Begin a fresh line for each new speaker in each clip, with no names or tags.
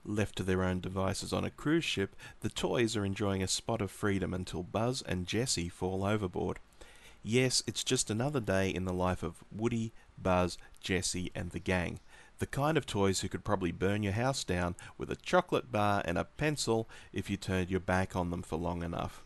Left to their own devices on a cruise ship, the toys are enjoying a spot of freedom until Buzz and Jessie fall overboard. Yes, it's just another day in the life of Woody, Buzz, Jessie, and the gang. The kind of toys who could probably burn your house down with a chocolate bar and a pencil if you turned your back on them for long enough.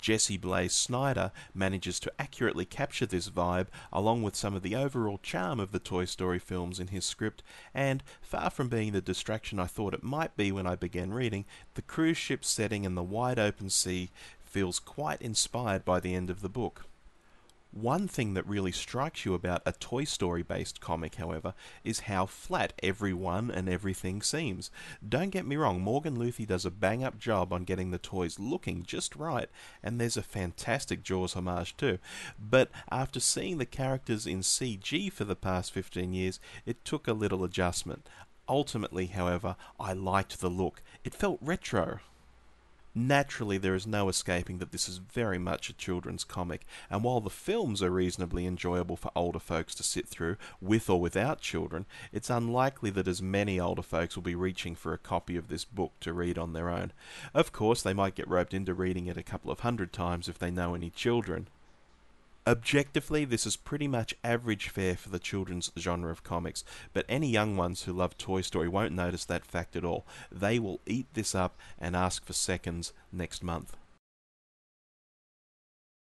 Jesse Blaze Snyder manages to accurately capture this vibe along with some of the overall charm of the Toy Story films in his script, and far from being the distraction I thought it might be when I began reading, the cruise ship setting and the wide open sea feels quite inspired by the end of the book. One thing that really strikes you about a Toy Story based comic, however, is how flat everyone and everything seems. Don't get me wrong, Morgan Luthey does a bang up job on getting the toys looking just right, and there's a fantastic Jaws homage too. But after seeing the characters in CG for the past 15 years, it took a little adjustment. Ultimately, however, I liked the look. It felt retro. Naturally, there is no escaping that this is very much a children's comic, and while the films are reasonably enjoyable for older folks to sit through, with or without children, it's unlikely that as many older folks will be reaching for a copy of this book to read on their own. Of course, they might get roped into reading it a couple of hundred times if they know any children. Objectively, this is pretty much average fare for the children's genre of comics, but any young ones who love Toy Story won't notice that fact at all. They will eat this up and ask for seconds next month.